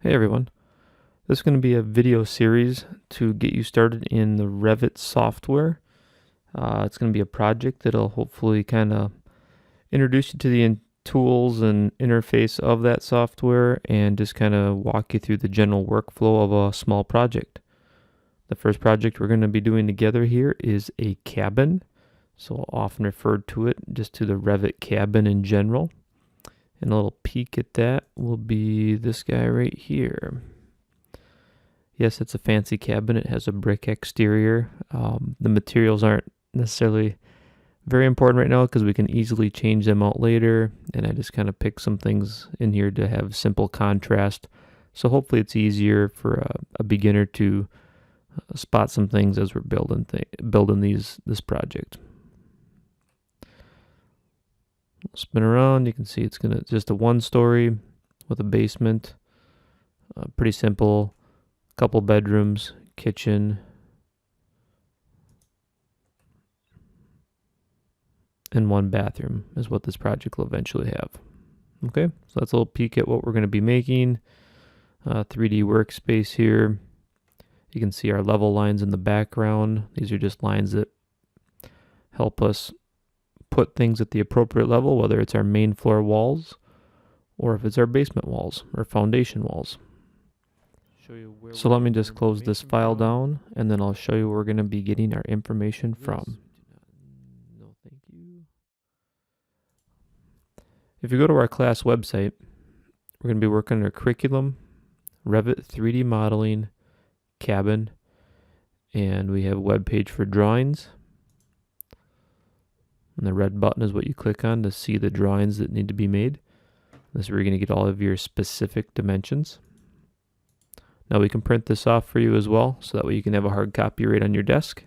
Hey everyone, this is going to be a video series to get you started in the Revit software. It's going to be a project that'll hopefully kind of introduce you to the tools and interface of that software and just kind of walk you through the general workflow of a small project. The first project we're going to be doing together here is a cabin, so I'll often refer to it just to the Revit cabin in general. And a little peek at that will be this guy right here. Yes, it's a fancy cabin. It has a brick exterior. The materials aren't necessarily very important right now because we can easily change them out later. And I just kind of picked some things in here to have simple contrast. So hopefully it's easier for a beginner to spot some things as we're building this project. Spin around, you can see it's just a one-story with a basement. Pretty simple, couple bedrooms, kitchen, and one bathroom is what this project will eventually have. Okay, so that's a little peek at what we're going to be making. 3D workspace here. You can see our level lines in the background. These are just lines that help us put things at the appropriate level, whether it's our main floor walls or if it's our basement walls or foundation walls. So let me just close this file down and then I'll show you where we're going to be getting our information from. No, thank you. If you go to our class website, we're going to be working on our curriculum, Revit 3D modeling, cabin, and we have a web page for drawings. And the red button is what you click on to see the drawings that need to be made. This is where you're going to get all of your specific dimensions. Now we can print this off for you as well, so that way you can have a hard copy right on your desk.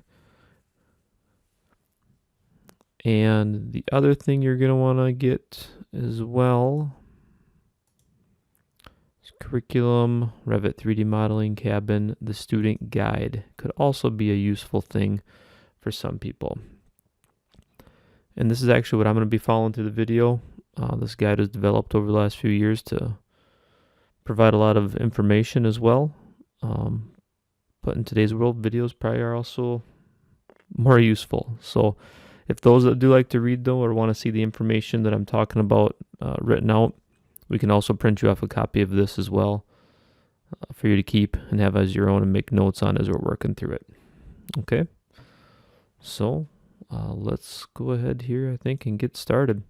And the other thing you're going to want to get as well is curriculum, Revit 3D modeling, cabin, the student guide. Could also be a useful thing for some people. And this is actually what I'm going to be following through the video. This guide was developed over the last few years to provide a lot of information as well. But in today's world, videos probably are also more useful. So if those that do like to read though or want to see the information that I'm talking about written out, we can also print you off a copy of this as well for you to keep and have as your own and make notes on as we're working through it. Okay, so let's go ahead here, I think, and get started.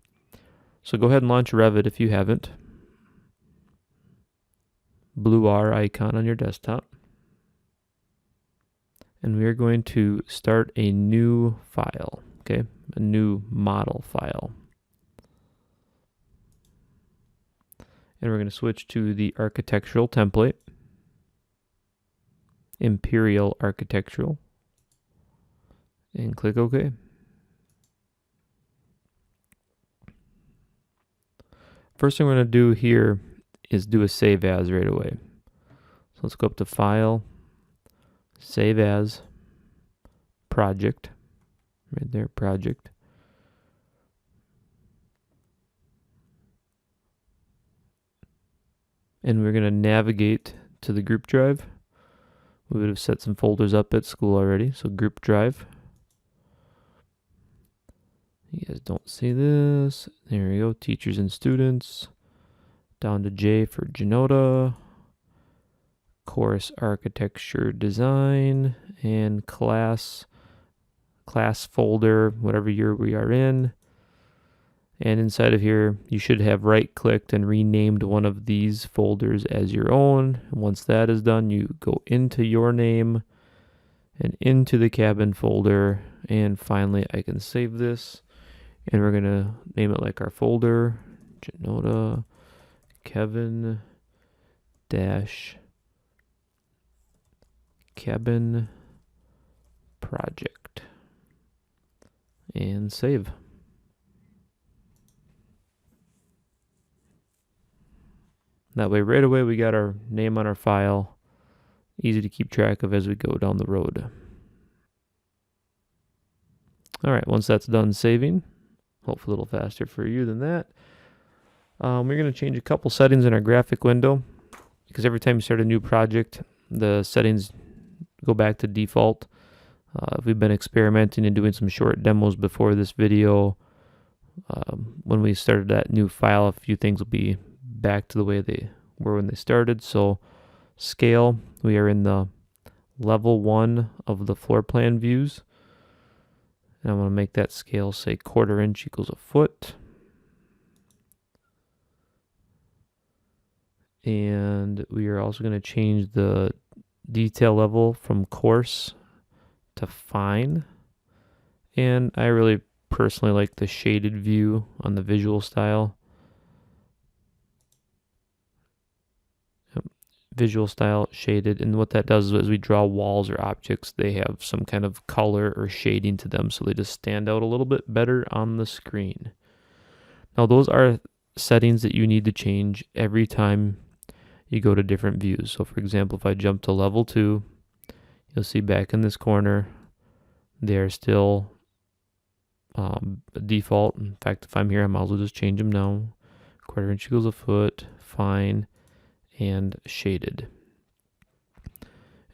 So go ahead and launch Revit if you haven't. Blue R icon on your desktop. And we are going to start a new file, okay? A new model file. And we're going to switch to the architectural template. Imperial Architectural. And click OK. First thing we're going to do here is do a save as right away. So let's go up to File, Save As, Project, right there, Project. And we're going to navigate to the group drive. We would have set some folders up at school already, so group drive. You guys don't see this. There we go. Teachers and students. Down to J for Genota. Course architecture design. And class folder, whatever year we are in. And inside of here, you should have right-clicked and renamed one of these folders as your own. And once that is done, you go into your name and into the cabin folder. And finally, I can save this. And we're going to name it like our folder, Genota, Kevin dash cabin project. And save. That way, right away, we got our name on our file. Easy to keep track of as we go down the road. All right, once that's done saving, hopefully a little faster for you than that. We're going to change a couple settings in our graphic window. because every time you start a new project, the settings go back to default. We've been experimenting and doing some short demos before this video. When we started that new file, a few things will be back to the way they were when they started. So scale, we are in the level 1 of the floor plan views. And I'm going to make that scale say 1/4 inch equals a foot. And we are also going to change the detail level from coarse to fine. And I really personally like the shaded view on the visual style. Visual style shaded, and what that does is as we draw walls or objects, they have some kind of color or shading to them, so they just stand out a little bit better on the screen. Now those are settings that you need to change every time you go to different views. So for example, if I jump to level 2, you'll see back in this corner they're still default. In fact, if I'm here, I might as well just change them now. 1/4 inch equals a foot, fine, and shaded.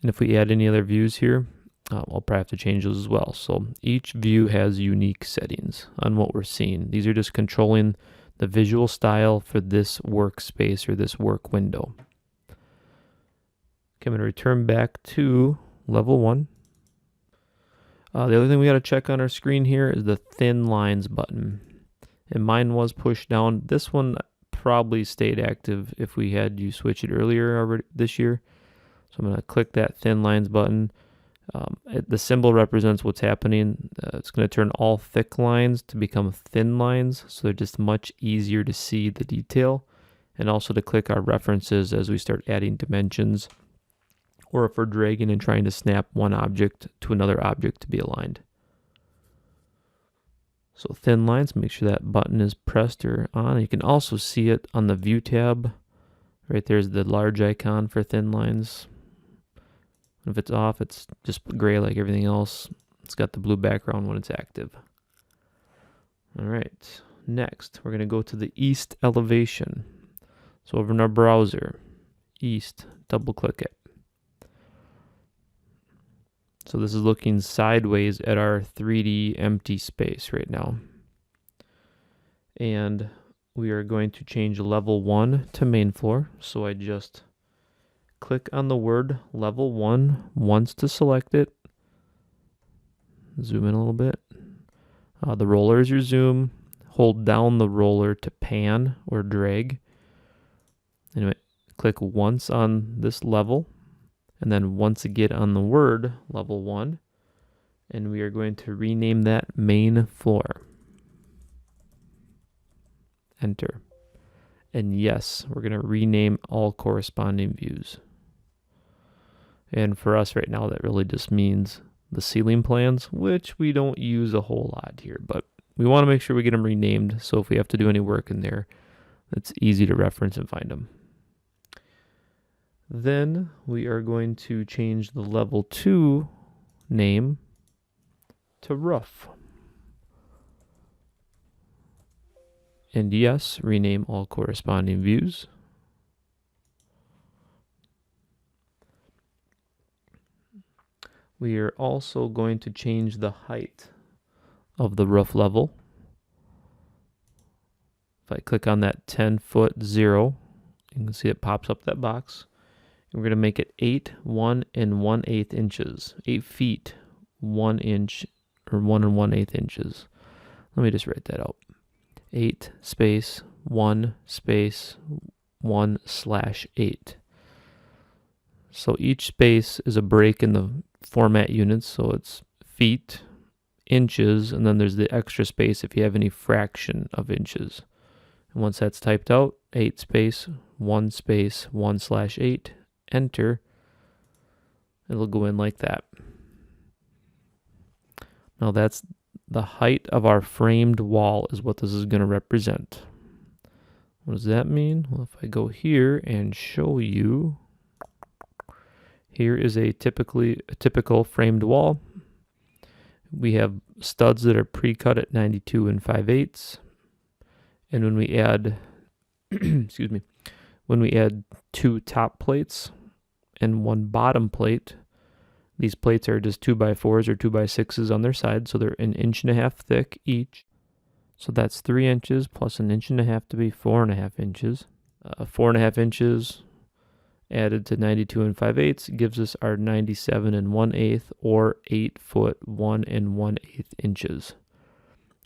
And if we add any other views here, I'll probably have to change those as well. So each view has unique settings on what we're seeing. These are just controlling the visual style for this workspace or this work window. Okay, I'm going to return back to level 1. The other thing we got to check on our screen here is the thin lines button. And mine was pushed down. This one probably stayed active if we had you switch it earlier already this year. So I'm going to click that thin lines button. The symbol represents what's happening. It's going to turn all thick lines to become thin lines, so they're just much easier to see the detail, and also to click our references as we start adding dimensions, or if we're dragging and trying to snap one object to another object to be aligned. So thin lines, make sure that button is pressed or on. You can also see it on the view tab. Right there's the large icon for thin lines. If it's off, it's just gray like everything else. It's got the blue background when it's active. All right, next we're going to go to the east elevation. So over in our browser, east, double click it. So this is looking sideways at our 3D empty space right now. And we are going to change level 1 to main floor. So I just click on the word level 1 once to select it. Zoom in a little bit. The roller is your zoom. Hold down the roller to pan or drag. Anyway, click once on this level, and then once again on the word level 1, and we are going to rename that main floor. Enter. And yes, we're going to rename all corresponding views. And for us right now, that really just means the ceiling plans, which we don't use a whole lot here, but we want to make sure we get them renamed, so if we have to do any work in there, it's easy to reference and find them. Then we are going to change the level 2 name to roof. And yes, rename all corresponding views. We are also going to change the height of the roof level. If I click on that 10-foot 0, you can see it pops up that box. And we're going to make it 8, 1 and 1/8 inches. 8 feet, 1 inch, or 1 1/8 inches. Let me just write that out. 8 space 1 space 1/8. So each space is a break in the format units, so it's feet, inches, and then there's the extra space if you have any fraction of inches. And once that's typed out, 8 space 1 space 1/8, enter. It'll go in like that. Now that's the height of our framed wall is what this is going to represent. What does that mean? Well, if I go here and show you, here is a typical framed wall. We have studs that are pre-cut at 92 5/8. And when we add, excuse me, when we add 2 top plates and 1 bottom plate, these plates are just 2x4s or 2x6s on their side, so they're 1.5 inches thick each. So that's 3 inches plus 1.5 inches to be 4.5 inches. 4.5 inches added to 92 5/8 gives us our 97 1/8 or 8 foot 1 1/8 inches.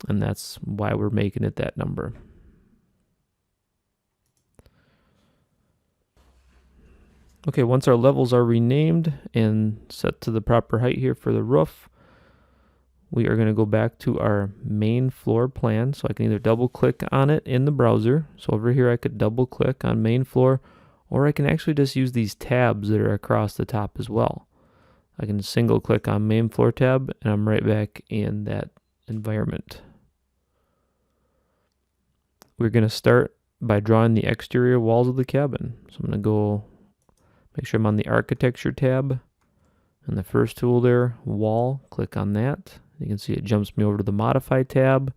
And that's why we're making it that number. Okay, once our levels are renamed and set to the proper height here for the roof, we are going to go back to our main floor plan. So I can either double click on it in the browser. So over here I could double click on main floor, or I can actually just use these tabs that are across the top as well. I can single click on main floor tab and I'm right back in that environment. We're going to start by drawing the exterior walls of the cabin. So I'm going to go make sure I'm on the architecture tab and the first tool there, wall, click on that. You can see it jumps me over to the modify tab.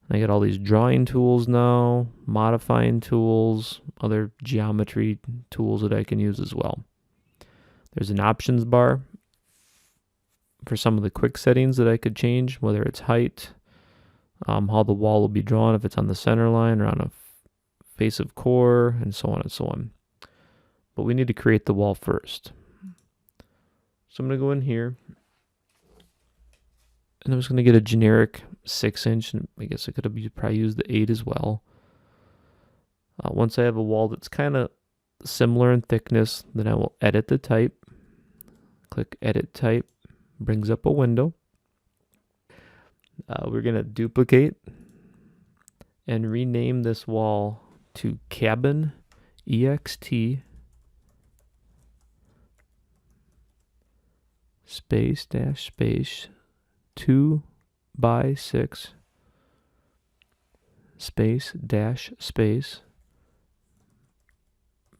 I got all these drawing tools now, modifying tools, other geometry tools that I can use as well. There's an options bar for some of the quick settings that I could change, whether it's height, how the wall will be drawn, if it's on the center line or on a face of core, and so on and so on. But we need to create the wall first. So I'm going to go in here, and I'm just going to get a generic 6-inch, and I guess I could have probably used the 8 as well. Once I have a wall that's kind of similar in thickness, then I will edit the type. Click Edit Type, brings up a window. We're going to duplicate and rename this wall to Cabin EXT space dash space 2x6 space dash space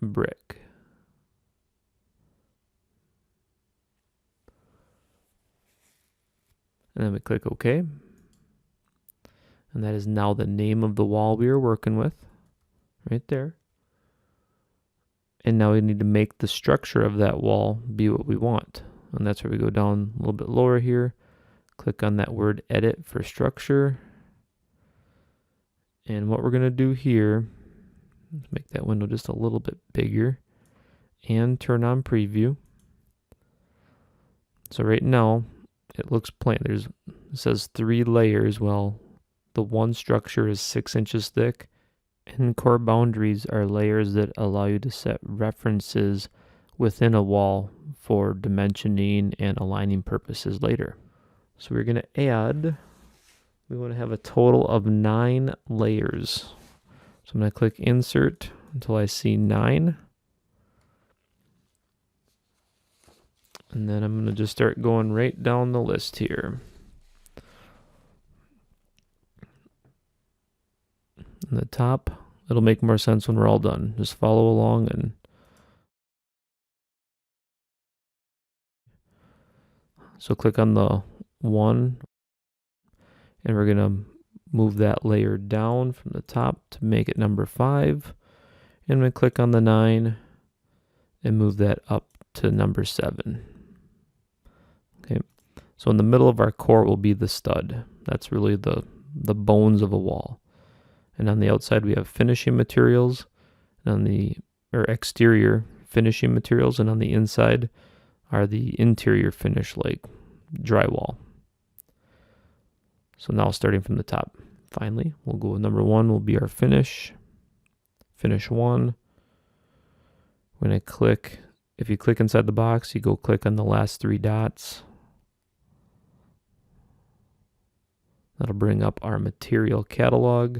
brick. And then we click OK. And that is now the name of the wall we are working with, right there. And now we need to make the structure of that wall be what we want. And that's where we go down a little bit lower here. Click on that word edit for structure. And what we're going to do here, let's make that window just a little bit bigger and turn on preview. So right now it looks plain. It says 3 layers. Well, the one structure is 6 inches thick, and core boundaries are layers that allow you to set references within a wall for dimensioning and aligning purposes later. So we're going to add, we want to have a total of 9 layers. So I'm going to click Insert until I see 9. And then I'm going to just start going right down the list here. In the top, it'll make more sense when we're all done. Just follow along and so click on the 1 and we're going to move that layer down from the top to make it number 5. And we click on the 9 and move that up to number 7. Okay, so in the middle of our core will be the stud. That's really the bones of a wall. And on the outside we have finishing materials, and on the exterior finishing materials, and on the inside are the interior finish like drywall. So now starting from the top, finally we'll go with number 1 will be our finish 1. We're going to click, if you click inside the box, you go click on the last 3 dots. That'll bring up our material catalog.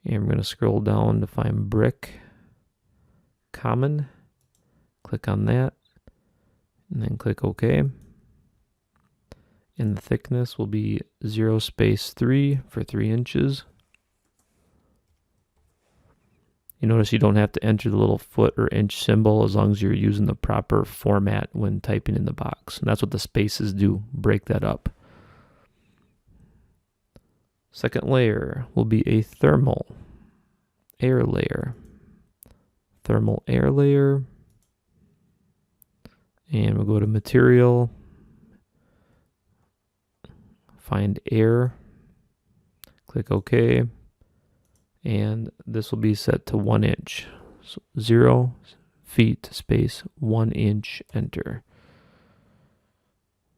And we're going to scroll down to find brick common. Click on that and then click OK. And the thickness will be 0 space 3 for 3 inches. You notice you don't have to enter the little foot or inch symbol as long as you're using the proper format when typing in the box. And that's what the spaces do, break that up. Second layer will be a thermal air layer. thermal air layer, and we'll go to material, find air, click OK, and this will be set to 1 inch. So 0 feet space 1 inch, enter.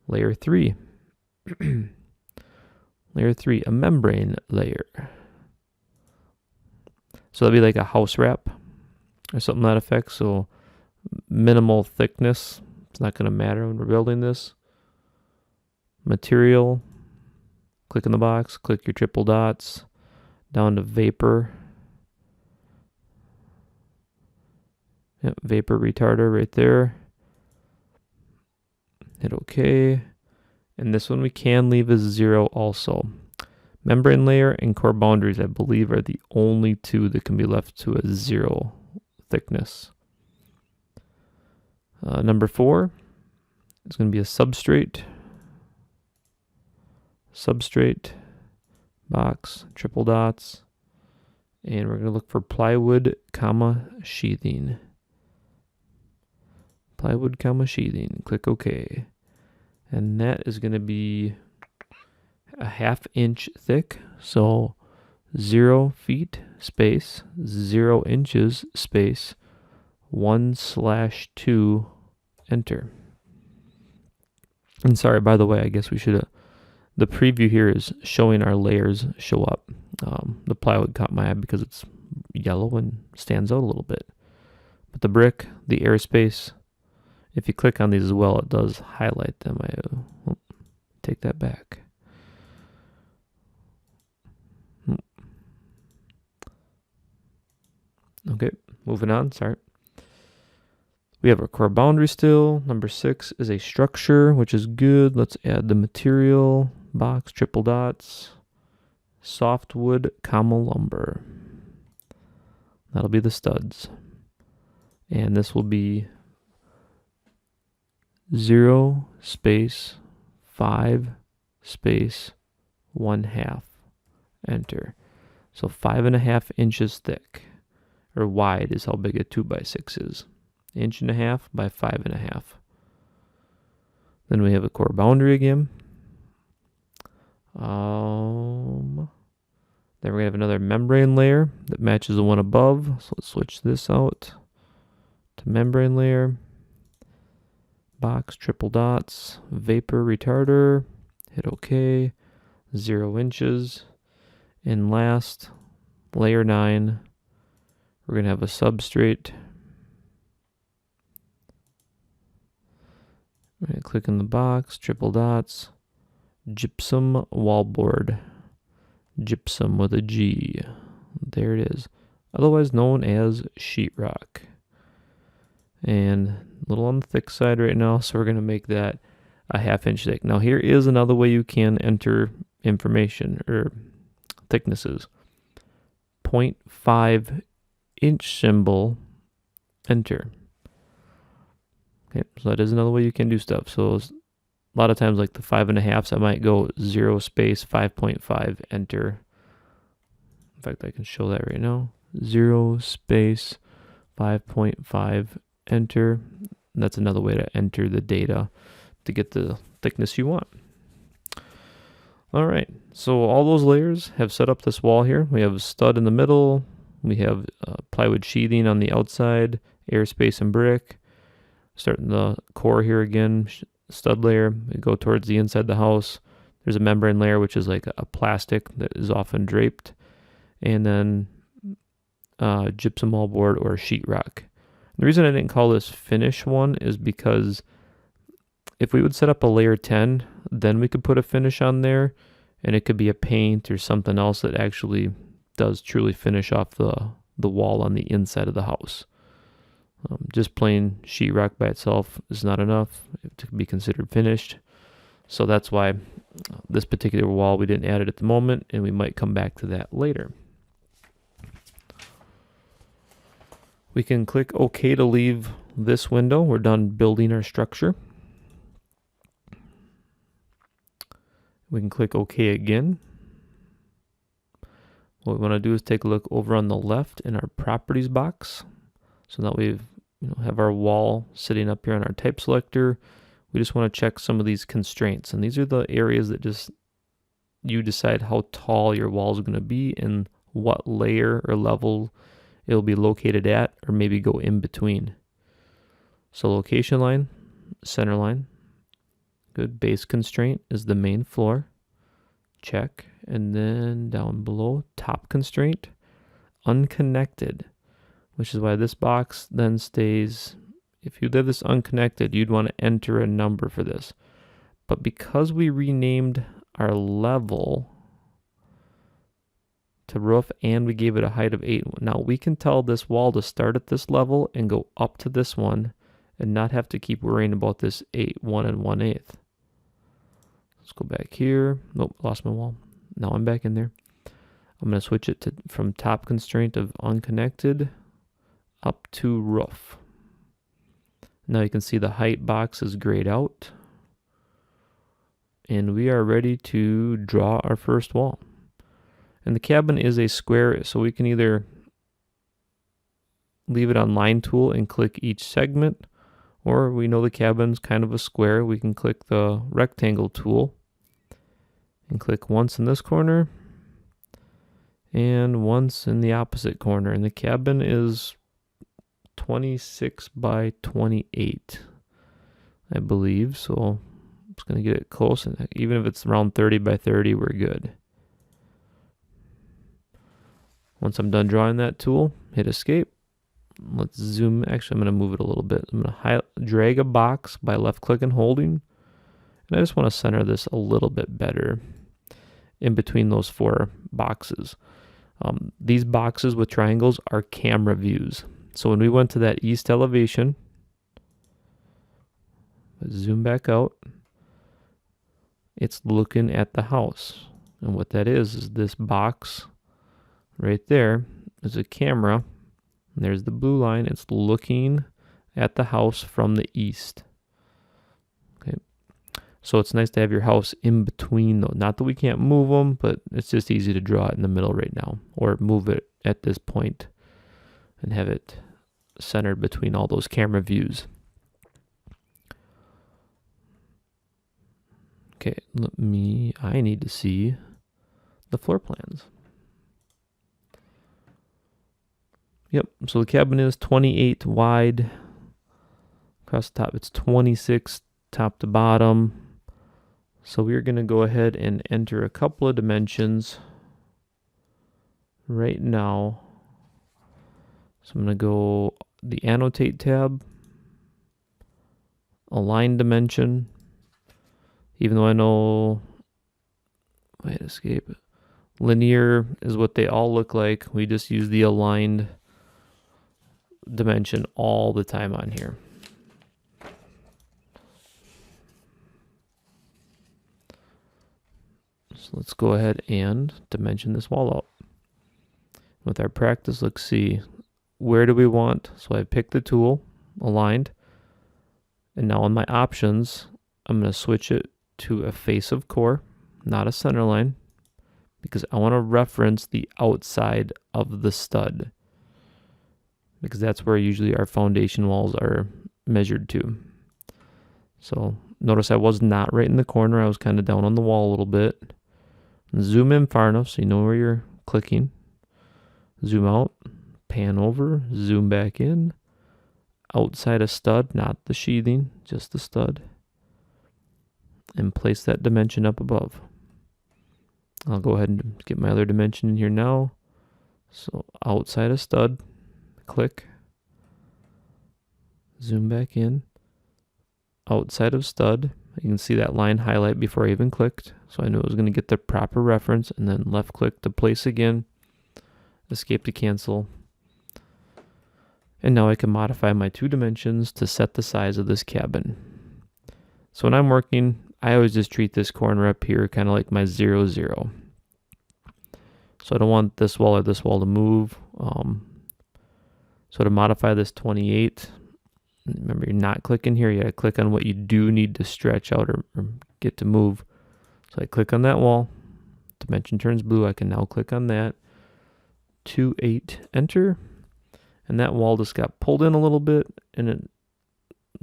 Layer 3. Layer 3, a membrane layer. So that'll be like a house wrap or something to that effect. So minimal thickness. It's not going to matter when we're building this. Material. Click in the box. Click your triple dots. Down to vapor. Yep, vapor retarder right there. Hit OK. And this one we can leave as 0 also. Membrane layer and core boundaries, I believe, are the only two that can be left to a 0 thickness. Number 4 is going to be a substrate. Substrate, box, triple dots. And we're going to look for plywood, sheathing. Plywood, sheathing. Click OK. And that is going to be a 1/2 inch thick. So 0 feet space, 0 inches space, 1/2, enter. And sorry, by the way, I guess we should have, the preview here is showing our layers show up. The plywood caught my eye because it's yellow and stands out a little bit. But the brick, the airspace, if you click on these as well, it does highlight them. I take that back. Okay, moving on, sorry. We have our core boundary still. Number 6 is a structure, which is good. Let's add the material, box, triple dots, softwood, lumber. That'll be the studs. And this will be 0 space 5 space 1/2, enter. So 5.5 inches thick, or wide is how big a 2x6 is. 1.5 by 5.5. Then we have a core boundary again. Then we're going to have another membrane layer that matches the one above. So let's switch this out to membrane layer. Box, triple dots, vapor retarder. Hit OK. 0 inches. And last, layer 9, we're going to have a substrate. We're going to click in the box, triple dots, gypsum wallboard. Gypsum with a G. There it is. Otherwise known as sheetrock. And a little on the thick side right now, so we're going to make that a 1/2 inch thick. Now here is another way you can enter information or thicknesses. 0.5 inch symbol, enter. Okay, so that is another way you can do stuff. So a lot of times, like the 5.5s, I might go 0 space 5.5, enter. In fact, I can show that right now. 0 space 5.5, enter. And that's another way to enter the data to get the thickness you want. All right, so all those layers have set up this wall here. We have a stud in the middle. We have plywood sheathing on the outside, airspace and brick. Starting the core here again, stud layer. We go towards the inside of the house. There's a membrane layer, which is like a plastic that is often draped. And then gypsum wallboard or sheetrock. The reason I didn't call this finish one is because if we would set up a layer 10, then we could put a finish on there, and it could be a paint or something else that actually does truly finish off the wall on the inside of the house. Just plain sheetrock by itself is not enough to be considered finished. So that's why this particular wall, we didn't add it at the moment, and we might come back to that later. We can click OK to leave this window. We're done building our structure. We can click OK again. What we want to do is take a look over on the left in our properties box. So now we've have our wall sitting up here on our type selector. We just want to check some of these constraints, and these are the areas that just you decide how tall your wall is going to be and what layer or level it'll be located at, or maybe go in between. So location line, center line, good. Base constraint is the main floor, check. And then down below, top constraint, unconnected, which is why this box then stays. If you leave this unconnected, you'd want to enter a number for this. But because we renamed our level to roof and we gave it a height of 8, now we can tell this wall to start at this level and go up to this one and not have to keep worrying about this 8, 1 and 1/8. Let's go back here. Nope, lost my wall. Now I'm back in there. I'm going to switch it to from top constraint of unconnected up to roof. Now you can see the height box is grayed out. And we are ready to draw our first wall. And the cabin is a square, so we can either leave it on line tool and click each segment, or we know the cabin's kind of a square. We can click the rectangle tool and click once in this corner and once in the opposite corner. And the cabin is 26 by 28, I believe. So I'm just going to get it close, and even if it's around 30 by 30, we're good. Once I'm done drawing that tool, hit escape. Let's zoom. Actually, I'm going to move it a little bit. I'm going to drag a box by left click and holding. And I just want to center this a little bit better in between those 4 boxes. These boxes with triangles are camera views. So when we went to that east elevation, let's zoom back out. It's looking at the house. And what that is this box right there is a camera. And there's the blue line. It's looking at the house from the east. Okay. So it's nice to have your house in between though. Not that we can't move them, but it's just easy to draw it in the middle right now, or move it at this point and have it centered between all those camera views. Okay, I need to see the floor plans. Yep, so the cabin is 28 wide across the top. It's 26 top to bottom. So we're going to go ahead and enter a couple of dimensions right now. So I'm going to go the annotate tab, align dimension, even though I know, escape. Linear is what they all look like. We just use the aligned dimension all the time on here. So let's go ahead and dimension this wall out. With our practice, let's see, where do we want? So I picked the tool, aligned, and now on my options, I'm going to switch it to a face of core, not a center line, because I want to reference the outside of the stud, because that's where usually our foundation walls are measured to. So notice I was not right in the corner. I was kind of down on the wall a little bit. Zoom in far enough so you know where you're clicking. Zoom out, pan over, zoom back in. Outside a stud, not the sheathing, just the stud. And place that dimension up above. I'll go ahead and get my other dimension in here now. So outside a stud, click, zoom back in, outside of stud. You can see that line highlight before I even clicked. So I knew it was going to get the proper reference, and then left click to place again, escape to cancel. And now I can modify my 2 dimensions to set the size of this cabin. So when I'm working, I always just treat this corner up here kind of like my 0, 0. So I don't want this wall or this wall to move. So to modify this 28, remember you're not clicking here. You gotta click on what you do need to stretch out or get to move. So I click on that wall. Dimension turns blue. I can now click on that. 2, 8, enter. and that wall just got pulled in a little bit and it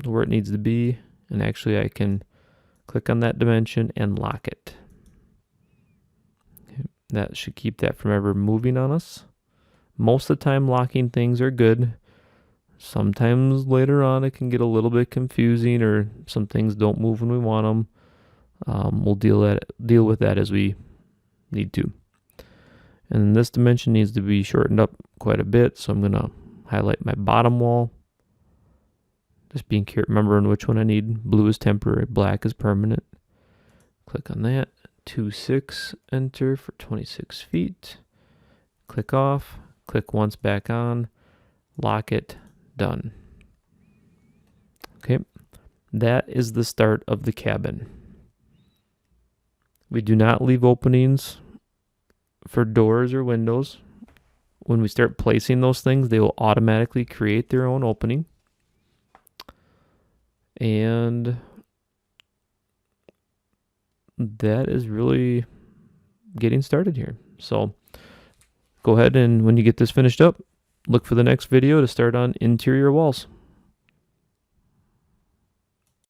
where it needs to be, and actually I can click on that dimension and lock it. Okay. That should keep that from ever moving on us. Most of the time locking things are good. Sometimes later on it can get a little bit confusing or some things don't move when we want them. We'll deal with that as we need to. And this dimension needs to be shortened up quite a bit, so I'm going to highlight my bottom wall. Just being careful, remembering which one I need. Blue is temporary, black is permanent. Click on that. 2.6, enter for 26 feet. Click off, click once back on, lock it, done. Okay, that is the start of the cabin. We do not leave openings for doors or windows. When we start placing those things, they will automatically create their own opening. And that is really getting started here. So go ahead and when you get this finished up, look for the next video to start on interior walls.